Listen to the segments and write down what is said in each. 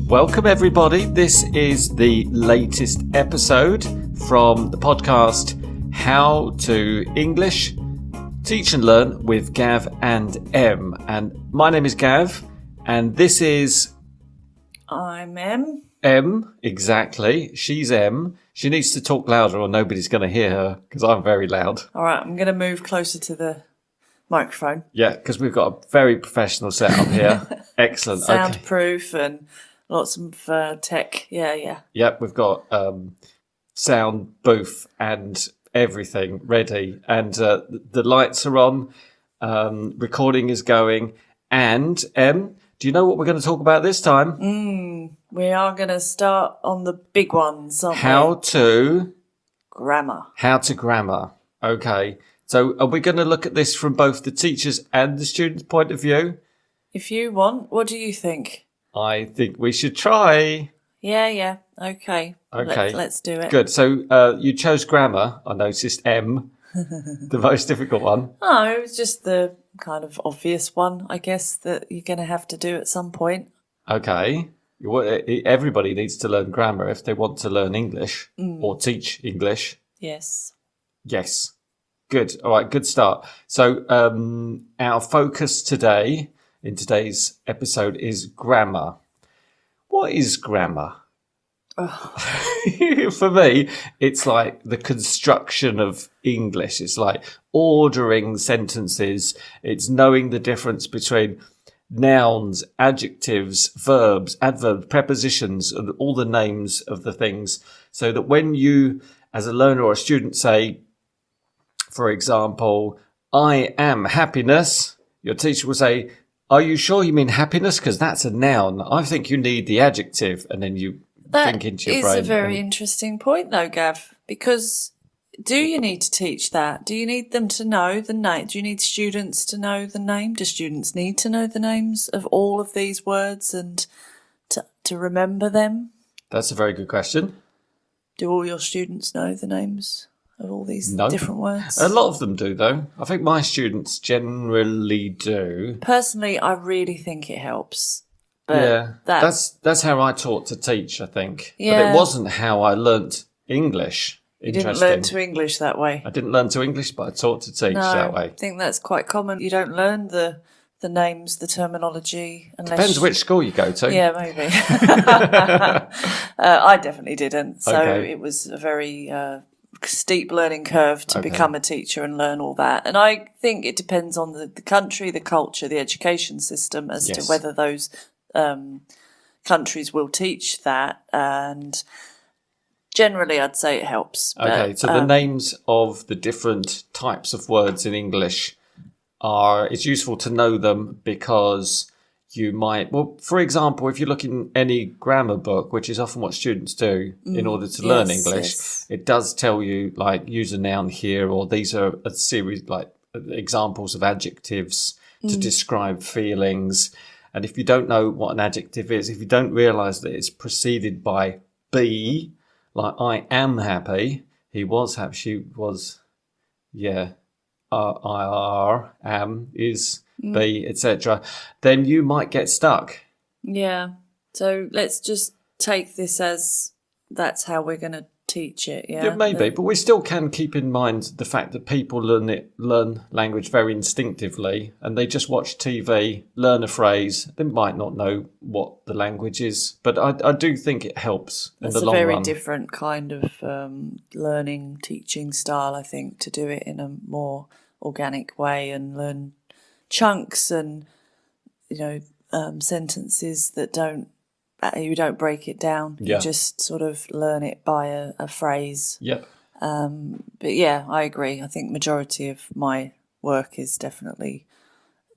Welcome everybody. This is the latest episode from the podcast How to English Teach and Learn with Gav and Em. And my name is Gav and this is... I'm Em. Em, exactly. She's Em. She needs to talk louder or nobody's going to hear her because I'm very loud. All right, I'm going to move closer to the microphone. Yeah, because we've got a very professional setup here. Excellent. Soundproof and lots of tech. Yeah. Yep, we've got sound booth and everything ready. And the lights are on. Recording is going. And Em, do you know what we're going to talk about this time? We are going to start on the big ones, aren't How we? to... Grammar. How to grammar. Okay. So are we going to look at this from both the teacher's and the student's point of view? If you want, what do you think? I think we should try. Yeah. Okay. Let's do it. Good. So you chose grammar. I noticed M, the most difficult one. Oh, it was just the kind of obvious one, I guess, that you're going to have to do at some point. Okay. Everybody needs to learn grammar if they want to learn English or teach English. Yes. Yes. Good. All right. Good start. So our focus today in today's episode is grammar. What is grammar? For me, it's like the construction of English. It's like ordering sentences. It's knowing the difference between nouns, adjectives, verbs, adverbs, prepositions, and all the names of the things. So that when you, as a learner or a student, say, for example, I am happiness, your teacher will say, are you sure you mean happiness? Because that's a noun. I think you need the adjective. And then you think into your brain. That is a very interesting point, though, Gav, because do you need to teach that? Do you need them to know the name? Do you need students to know the name? Do students need to know the names of all of these words and to remember them? That's a very good question. Do all your students know the names of all these different words? A lot of them do, though. I think my students generally do. Personally, I really think it helps. But that's how I taught to teach, I think. Yeah. But it wasn't how I learnt English. You didn't learn to English that way. I didn't learn to English, but I taught to teach that way. I think that's quite common. You don't learn the names, the terminology. Depends which school you go to. Yeah, maybe. I definitely didn't. So Okay. it was a very steep learning curve to become a teacher and learn all that. And I think it depends on the country, the culture, the education system as to whether those countries will teach that. And generally, I'd say it helps. Okay, so the names of the different types of words in English it's useful to know them because you might, for example, if you look in any grammar book, which is often what students do in order to learn English, it does tell you, like, use a noun here, or these are a series, like, examples of adjectives to describe feelings. And if you don't know what an adjective is, if you don't realise that it's preceded by be, like I am happy, he was happy, she was, I am, is, be, etc., then you might get stuck. Yeah. So let's just take this as that's how we're going to teach it. Yeah, maybe, but we still can keep in mind the fact that people learn language very instinctively, and they just watch TV, learn a phrase. They might not know what the language is, but I do think it helps in the long run. That's a very different kind of learning, teaching style, I think, to do it in a more organic way and learn chunks and sentences that you don't break it down. You just sort of learn it by a phrase. Yep. But yeah, I agree. I think majority of my work is definitely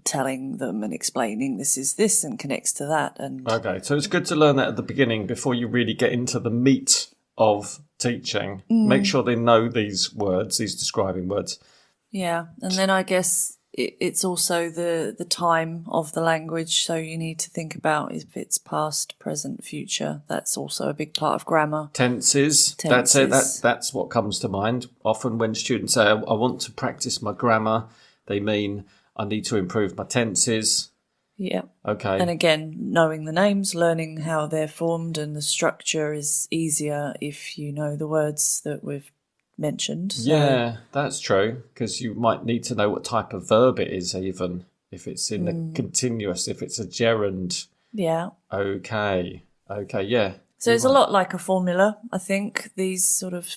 telling them and explaining this is this and connects to that. And okay, so it's good to learn that at the beginning before you really get into the meat of teaching. Make sure they know these words, these describing words. Yeah, and then I guess it's also the time of the language, so you need to think about if it's past, present, future. That's also a big part of grammar. Tenses. That's it. That's what comes to mind. Often when students say, I want to practice my grammar, they mean I need to improve my tenses. Yeah. Okay. And again, knowing the names, learning how they're formed, and the structure is easier if you know the words that we've mentioned. So. Yeah, that's true, because you might need to know what type of verb it is, even if it's in the continuous, if it's a gerund. Yeah. Okay, yeah. So it's a lot like a formula, I think, these sort of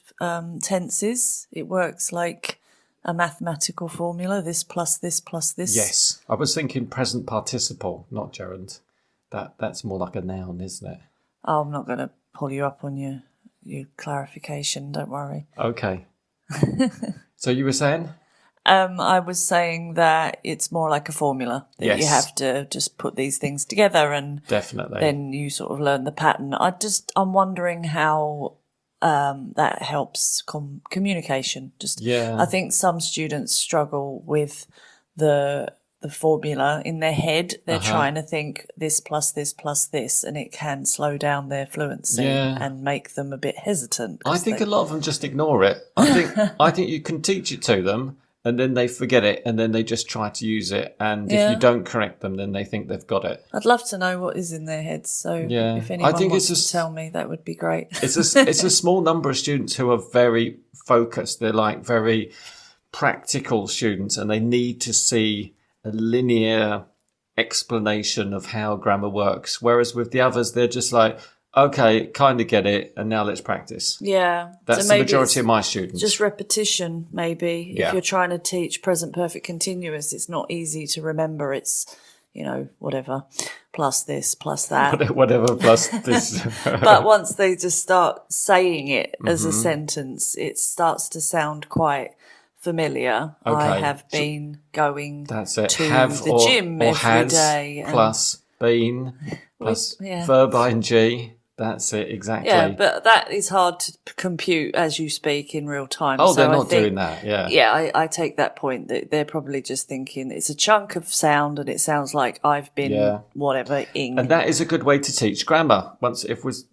tenses. It works like a mathematical formula, this plus this plus this. Yes, I was thinking present participle, not gerund. That's more like a noun, isn't it? Oh, I'm not going to pull you up on your clarification, don't worry. Okay. So you were saying? I was saying that it's more like a formula, that you have to just put these things together and definitely then you sort of learn the pattern. I'm wondering how that helps communication. I think some students struggle with the formula in their head. They're trying to think this plus this plus this, and it can slow down their fluency and make them a bit hesitant. I think a lot of them just ignore it. I think you can teach it to them, and then they forget it, and then they just try to use it. And if you don't correct them, then they think they've got it. I'd love to know what is in their heads. So if anyone wants to tell me, that would be great. It's a small number of students who are very focused. They're like very practical students, and they need to see a linear explanation of how grammar works. Whereas with the others, they're just like, okay, kind of get it, and now let's practice. Yeah. That's the majority of my students. Just repetition, maybe. Yeah. If you're trying to teach present perfect continuous, it's not easy to remember. It's, whatever, plus this, plus that. Whatever, plus this. But once they just start saying it as a sentence, it starts to sound quite familiar. Okay. I have been going to Have the gym or every has, day. Plus been, plus verb ing. That's it, exactly. Yeah, but that is hard to compute as you speak in real time. Oh, so they're not doing that, yeah. Yeah, I take that point that they're probably just thinking it's a chunk of sound and it sounds like I've been whatever-ing. And that is a good way to teach grammar.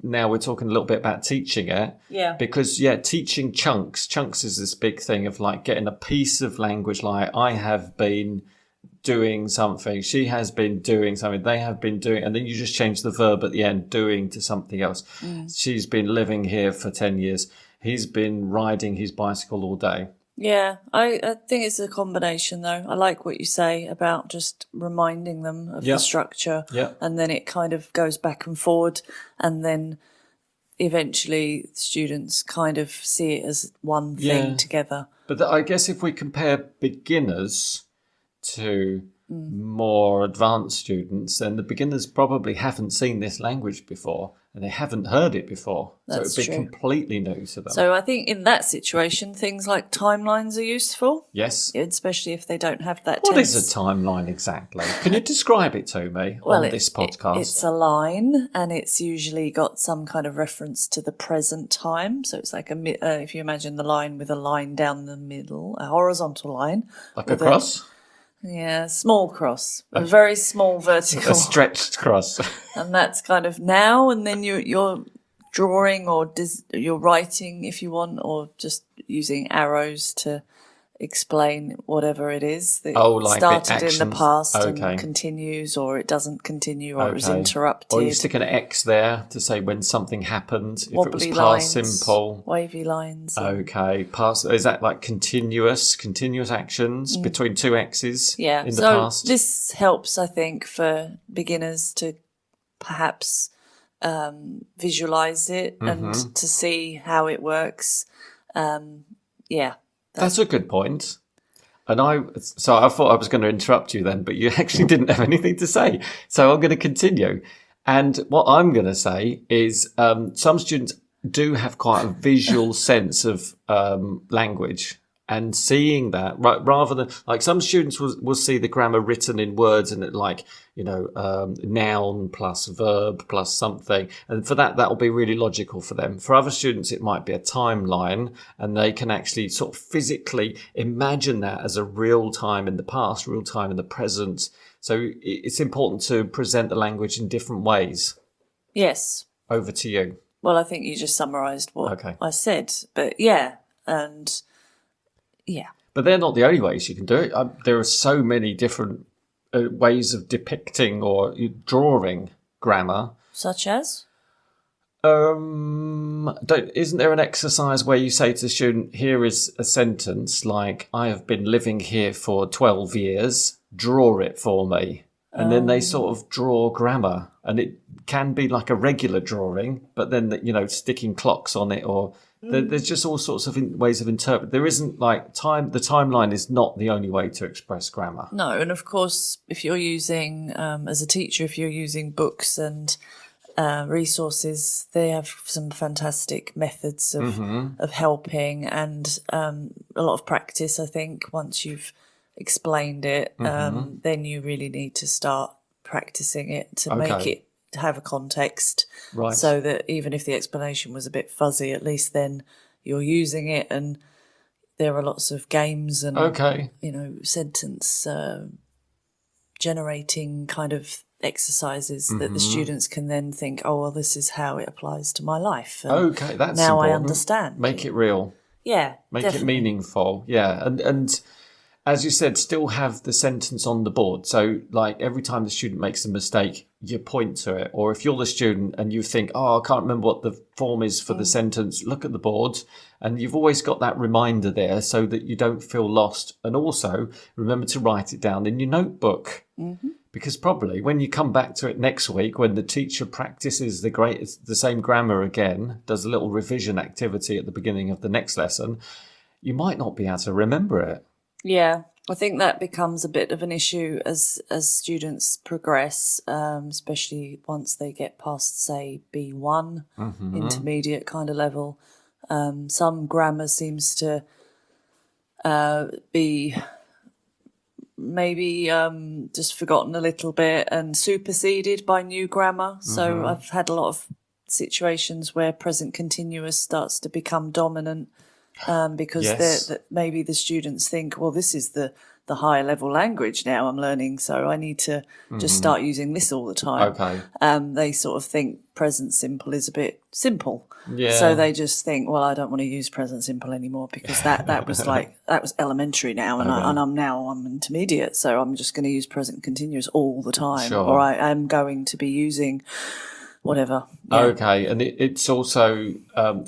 Now we're talking a little bit about teaching it. Yeah. Because, teaching chunks. Chunks is this big thing of like getting a piece of language like I have been doing something, she has been doing something, they have been doing, and then you just change the verb at the end, doing, to something else. She's been living here for 10 years. He's been riding his bicycle all day. Yeah, I think it's a combination though. I like what you say about just reminding them of the structure, and then it kind of goes back and forward, and then eventually students kind of see it as one thing together. But I guess if we compare beginners to more advanced students, then the beginners probably haven't seen this language before and they haven't heard it before. That's so it would be completely new to them. So I think in that situation, things like timelines are useful. Yes. Especially if they don't have that What tense. is a timeline exactly? Can you describe it to me on this podcast? It's a line, and it's usually got some kind of reference to the present time. So it's like if you imagine the line with a line down the middle, a horizontal line. Like a cross? Small cross, a very small vertical. A stretched cross. And that's kind of now, and then you're drawing or you're writing if you want, or just using arrows to explain whatever it is that started in the past and continues, or it doesn't continue, or it was interrupted. Or you stick an X there to say when something happened, if wobbly it was past lines, simple. Wavy lines. Okay, past. Is that like continuous actions between two X's in the past? This helps, I think, for beginners to perhaps visualise it and to see how it works. That's a good point. And I thought I was going to interrupt you then, but you actually didn't have anything to say. So I'm going to continue. And what I'm going to say is some students do have quite a visual sense of language. And seeing that, rather than, like, some students will see the grammar written in words and like, noun plus verb plus something. And for that will be really logical for them. For other students, it might be a timeline, and they can actually sort of physically imagine that as a real time in the past, real time in the present. So it's important to present the language in different ways. Yes. Over to you. Well, I think you just summarised what I said. But but they're not the only ways you can do it. There are so many different ways of depicting or drawing grammar. Such as? Isn't there an exercise where you say to the student, here is a sentence like, I have been living here for 12 years, draw it for me. And then they sort of draw grammar, and it can be like a regular drawing, but then, sticking clocks on it, or there's just all sorts of ways of interpreting. There isn't like the timeline is not the only way to express grammar. No, and of course, if you're using, as a teacher, if you're using books and resources, they have some fantastic methods of helping, and a lot of practice, I think, once you've explained it, then you really need to start practicing it to make it to have a context, right? So that even if the explanation was a bit fuzzy, at least then you're using it, and there are lots of games and sentence generating kind of exercises that the students can then think, oh well, this is how it applies to my life. And that's now important. I understand. Make it real. Yeah, make definitely. it meaningful. Yeah, and as you said, still have the sentence on the board. So, like, every time the student makes a mistake, you point to it. Or if you're the student and you think, oh, I can't remember what the form is for the sentence, look at the board. And you've always got that reminder there so that you don't feel lost. And also, remember to write it down in your notebook. Because probably when you come back to it next week, when the teacher practices the same grammar again, does a little revision activity at the beginning of the next lesson, you might not be able to remember it. Yeah, I think that becomes a bit of an issue as students progress, especially once they get past, say, B1, intermediate kind of level. Some grammar seems to be maybe just forgotten a little bit and superseded by new grammar. So I've had a lot of situations where present continuous starts to become dominant. Because maybe the students think, well, this is the higher level language now I'm learning, so I need to just start using this all the time. Okay. They sort of think present simple is a bit simple. Yeah. So they just think, well, I don't want to use present simple anymore because that was that was elementary now, and I'm intermediate, so I'm just going to use present continuous all the time, Sure. or I am going to be using whatever. Yeah. Okay, and it's also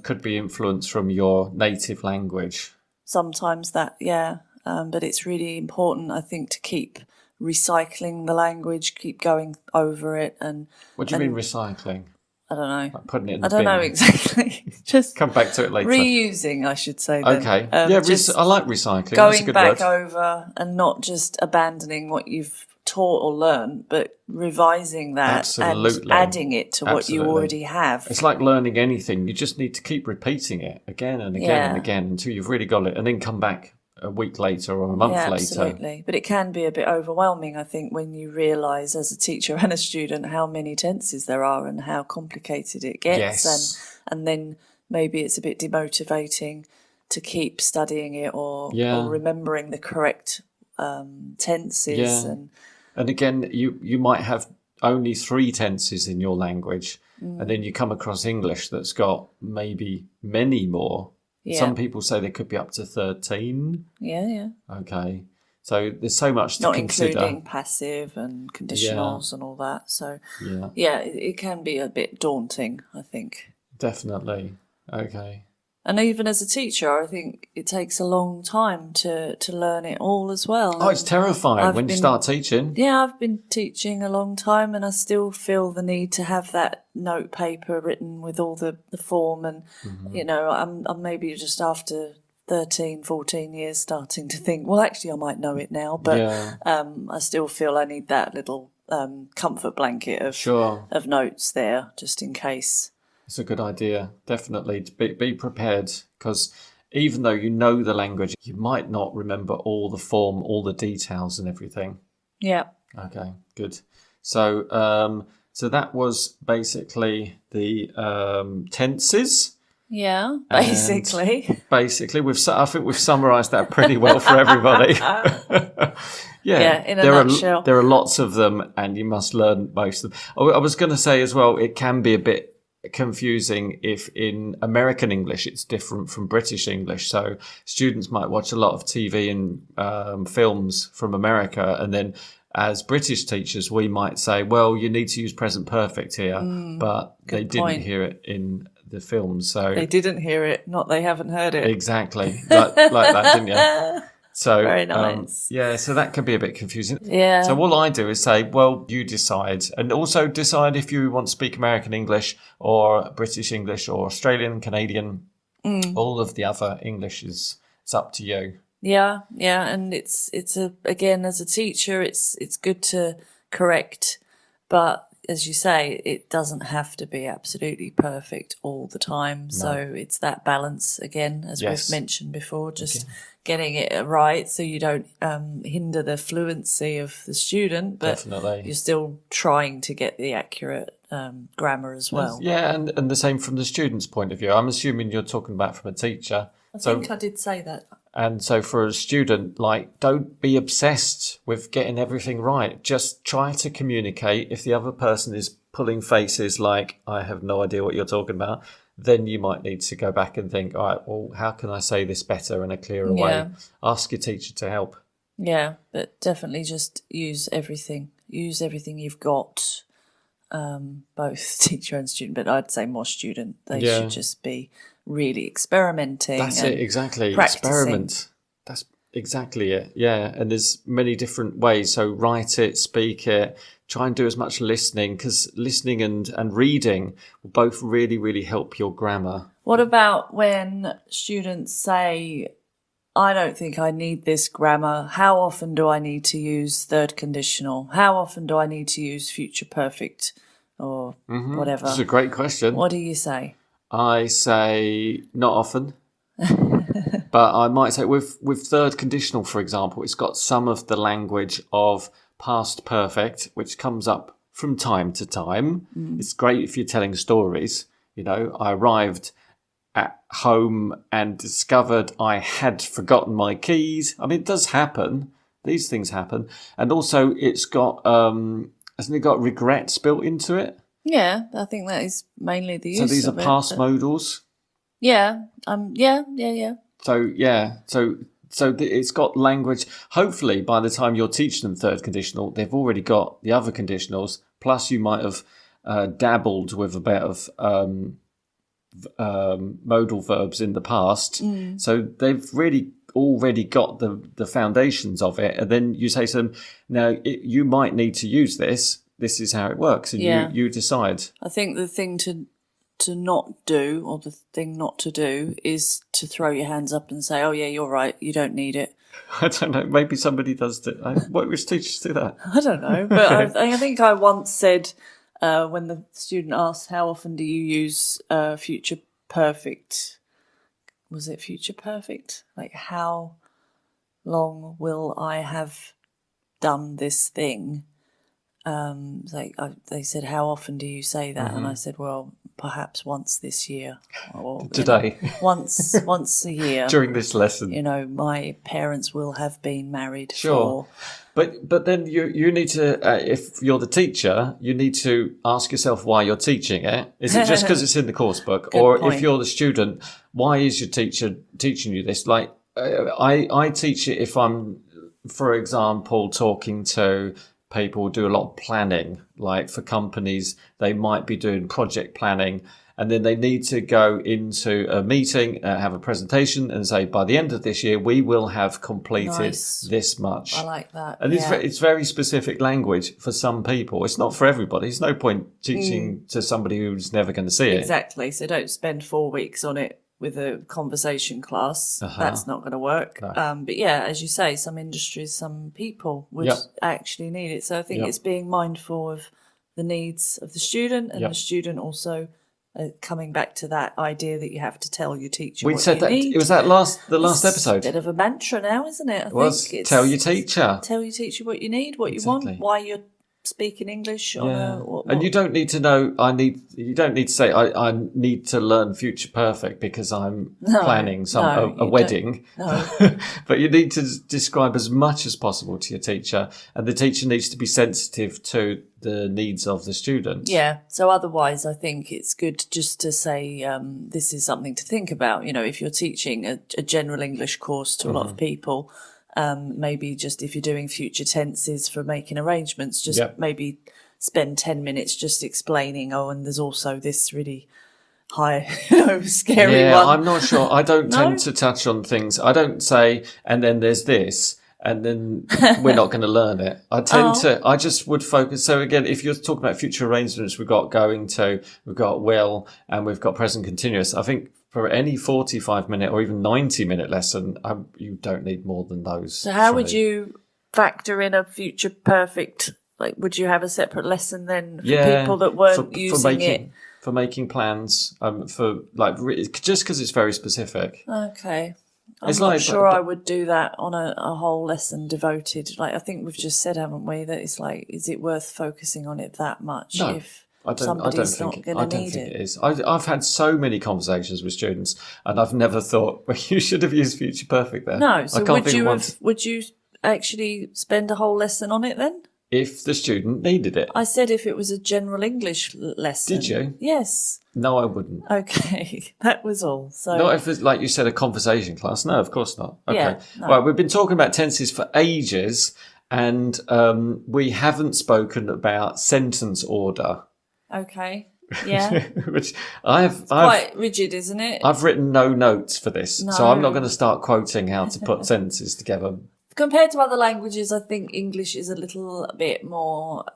could be influenced from your native language. Sometimes that, but it's really important, I think, to keep recycling the language, keep going over it. And what do you mean recycling? I don't know. Like putting it in the I don't bin. know exactly. Just come back to it later. Reusing, I should say. Then. Okay. I like recycling. Going That's a good back word. over and not just abandoning what you've taught or learned, but revising that Absolutely. and adding it to what you already have. It's like learning anything. You just need to keep repeating it again and again and again until you've really got it, and then come back a week later or a month later. Absolutely. But it can be a bit overwhelming, I think, when you realise as a teacher and a student how many tenses there are and how complicated it gets. Yes. And then maybe it's a bit demotivating to keep studying it or remembering the correct tenses. Yeah. And again, you might have only 3 tenses in your language, and then you come across English that's got maybe many more. Yeah. Some people say there could be up to 13. Yeah. Okay. So there's so much to consider. Not including passive and conditionals and all that. So, it can be a bit daunting, I think. Definitely. Okay. And even as a teacher, I think it takes a long time to learn it all as well. Oh, it's terrifying when you start teaching. Yeah, I've been teaching a long time and I still feel the need to have that note paper written with all the form. And, I'm maybe just after 13, 14 years starting to think, well, actually, I might know it now. But I still feel I need that little comfort blanket of notes there just in case. It's a good idea, definitely. To be prepared, because even though you know the language, you might not remember all the form, all the details and everything. Yeah. Okay, good. So so that was basically the tenses. Yeah, basically. And basically, I think we've summarised that pretty well for everybody. In a nutshell. There are lots of them, and you must learn most of them. I was going to say as well, it can be a bit confusing if in American English it's different from British English. So students might watch a lot of TV and films from America, and then as British teachers, we might say, well, you need to use present perfect here, but they didn't hear it in the film. So they didn't hear it, not they haven't heard it. Exactly. Like that, didn't you? So, very nice. So that can be a bit confusing. Yeah. So all I do is say, well, you decide. And also decide if you want to speak American English or British English or Australian, Canadian, all of the other English it's up to you. Yeah. And it's again, as a teacher, it's good to correct, but as you say, it doesn't have to be absolutely perfect all the time. No. So it's that balance again, as we've mentioned before, just getting it right so you don't hinder the fluency of the student, but Definitely. You're still trying to get the accurate grammar as well. Yeah, and the same from the student's point of view. I'm assuming you're talking about from a teacher. I think I did say that. And so for a student, don't be obsessed with getting everything right. Just try to communicate. If the other person is pulling faces like, I have no idea what you're talking about, then you might need to go back and think, all right, well, how can I say this better in a clearer way? Ask your teacher to help. Yeah, but definitely just use everything. Use everything you've got, both teacher and student, but I'd say more student. They should just be really experimenting. That's it, exactly. Practicing. Experiment. That's exactly it. Yeah, and there's many different ways. So write it, speak it, try and do as much listening, because listening and reading will both really, really help your grammar. What about when students say, I don't think I need this grammar. How often do I need to use third conditional? How often do I need to use future perfect or whatever? That's a great question. What do you say? I say not often. But I might say with third conditional, for example, it's got some of the language of past perfect, which comes up from time to time. It's great if you're telling stories. You know, I arrived at home and discovered I had forgotten my keys. I mean, it does happen. These things happen. And also it's got, hasn't it got regrets built into it? Yeah, I think that is mainly the use of it. So these are past modals? Yeah. So it's got language. Hopefully, by the time you're teaching them third conditional, they've already got the other conditionals. Plus, you might have dabbled with a bit of modal verbs in the past. So they've really already got the foundations of it. And then you say to them, now, you might need to use this. This is how it works. And you decide. I think the thing to not do, or the thing not to do, is to throw your hands up and say, oh yeah, you're right, you don't need it. I don't know, maybe somebody does do which teachers do that? I don't know, but I think I once said, when the student asked, how often do you use future perfect? Was it future perfect? Like, how long will I have done this thing? They said, how often do you say that? And I said, well, perhaps once this year, or today, once a year during this lesson. You know, my parents will have been married. Sure, but then you need to, if you're the teacher, you need to ask yourself why you're teaching it. Is it just because it's in the course book, or point. If you're the student, why is your teacher teaching you this? Like, I teach it if I'm, for example, talking to people who do a lot of planning, like for companies, they might be doing project planning, and then they need to go into a meeting, have a presentation and say, by the end of this year, we will have completed this much. I like that. And it's very specific language for some people. It's not for everybody. There's no point teaching to somebody who's never going to see it. Exactly. So don't spend 4 weeks on it with a conversation class. That's not going to work. No. But yeah, as you say, some industries, some people would actually need it. So I think it's being mindful of the needs of the student, and the student also coming back to that idea that you have to tell your teacher what you need. It was the last episode. It's a bit of a mantra now, isn't it? I think tell your teacher. Tell your teacher what you need, what you want, why you're speaking English. And you don't need to know, you don't need to say, I need to learn future perfect because I'm planning a wedding. No. But you need to describe as much as possible to your teacher, and the teacher needs to be sensitive to the needs of the student. Yeah. So otherwise, I think it's good just to say, this is something to think about. You know, if you're teaching a general English course to a lot of people, Maybe just if you're doing future tenses for making arrangements, just maybe spend 10 minutes just explaining, and there's also this really high, scary one. I'm not sure. I don't tend to touch on things. I don't say, and then there's this, and then we're not going to learn it. I just would focus. So again, if you're talking about future arrangements, we've got going to, we've got will, and we've got present continuous. I think for any 45-minute or even 90-minute lesson, you don't need more than those. So how would you factor in a future perfect? Like, would you have a separate lesson then for people that weren't using it? For making plans, just because it's very specific. Okay. I'm not sure I would do that on a whole lesson devoted. Like, I think we've just said, haven't we, that it's like, is it worth focusing on it that much if somebody's not going to need it? It is. I've had so many conversations with students, and I've never thought, well, you should have used future perfect there. No, so would you actually spend a whole lesson on it then? If the student needed it. I said if it was a general English lesson. Did you? Yes. No, I wouldn't. Okay, that was all. So not if it's like you said, a conversation class. No, of course not. Okay. Yeah, no. Right, we've been talking about tenses for ages, and we haven't spoken about sentence order. Okay. Yeah. Which I've quite rigid, isn't it? I've written no notes for this, so I'm not going to start quoting how to put sentences together. Compared to other languages, I think English is a little bit more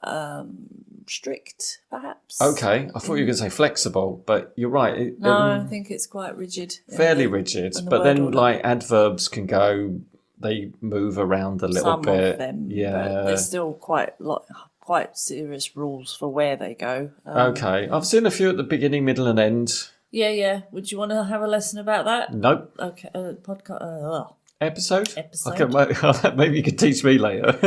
strict, perhaps. Okay, I thought you were going to say flexible, but you're right. I think it's quite rigid. Fairly rigid, but then order. Like adverbs can go, they move around a little bit. Some of them, but there's still quite serious rules for where they go. Okay, I've seen a few at the beginning, middle and end. Yeah. Would you want to have a lesson about that? Nope. Okay, podcast. Episode? Okay, maybe you could teach me later.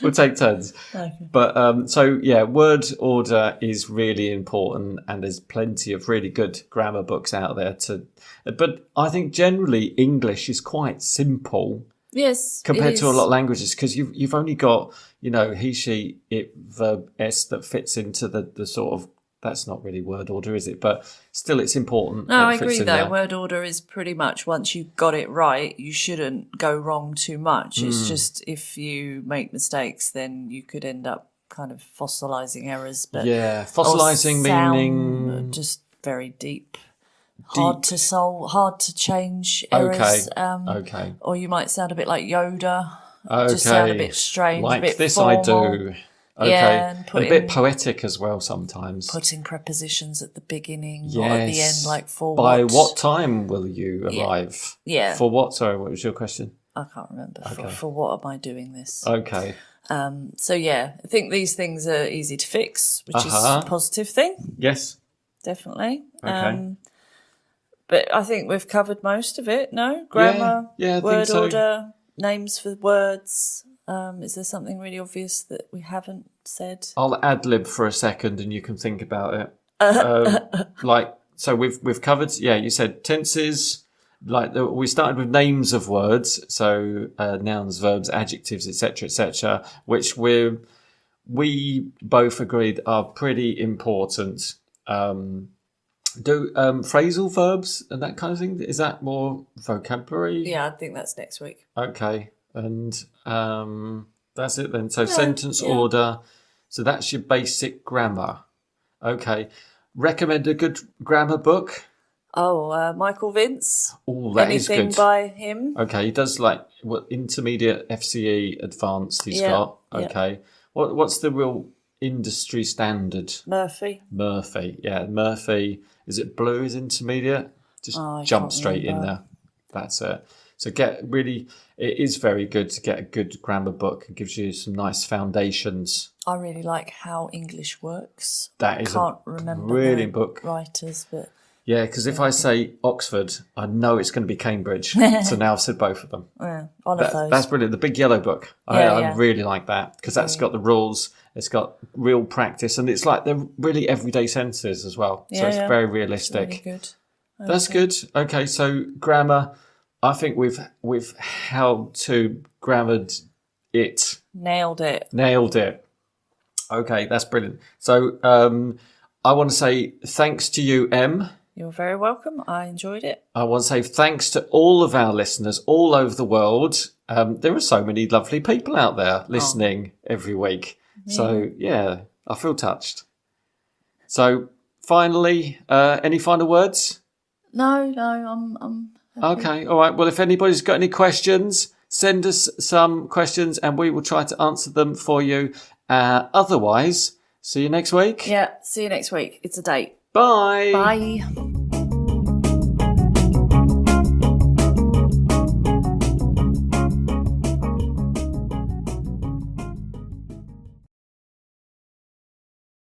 We'll take turns. Okay. But word order is really important, and there's plenty of really good grammar books out there but I think generally English is quite simple. Yes, compared to a lot of languages, because you've only got, he, she, it, verb, s that fits into the sort of. That's not really word order, is it? But still, it's important. No, I agree, though. Word order is pretty much, once you've got it right, you shouldn't go wrong too much. It's just if you make mistakes, then you could end up kind of fossilising errors. But fossilising meaning... Just very deep. Hard to solve, hard to change errors. Okay. Or you might sound a bit like Yoda. Okay. Just sound a bit strange, like a bit this formal. I do. Okay, yeah, and a bit poetic as well sometimes. Putting prepositions at the beginning or at the end, like for By what time will you arrive? Yeah. For what? Sorry, what was your question? I can't remember. Okay. For what am I doing this? Okay. I think these things are easy to fix, which is a positive thing. Yes. Definitely. Okay. But I think we've covered most of it, no? Grammar, word order, names for words. Is there something really obvious that we haven't said? I'll ad-lib for a second and you can think about it. So we've covered, you said tenses, we started with names of words, so nouns, verbs, adjectives, etc., which we both agreed are pretty important. Do phrasal verbs and that kind of thing, is that more vocabulary? Yeah, I think that's next week. Okay. And that's it then. So sentence order. So that's your basic grammar. Okay. Recommend a good grammar book? Michael Vince. Oh, that is good. Anything by him? Okay. He does intermediate, FCE, advanced he's got. Okay. Yeah. What's the real industry standard? Murphy. Yeah. Murphy. Is it Blue is intermediate? Just jump straight in there. That's it. So it is very good to get a good grammar book. It gives you some nice foundations. I really like How English Works. That is a remember brilliant book. Writers, but yeah, because if I say Oxford, I know it's going to be Cambridge. So now I've said both of them. Yeah, one of those. That's brilliant. The big yellow book. I really like that because that's got the rules. It's got real practice, and it's like they're really everyday sentences as well. So it's very realistic. It's really good. That's good. Okay, so grammar. I think we've how to grammared it. Nailed it. Okay, that's brilliant. So I want to say thanks to you, Em. You're very welcome. I enjoyed it. I want to say thanks to all of our listeners all over the world. There are so many lovely people out there listening every week. Yeah. So, yeah, I feel touched. So, finally, any final words? No, I'm happy. Okay, all right. Well, if anybody's got any questions, send us some questions and we will try to answer them for you. Otherwise, see you next week. Yeah, see you next week. It's a date. Bye. Bye.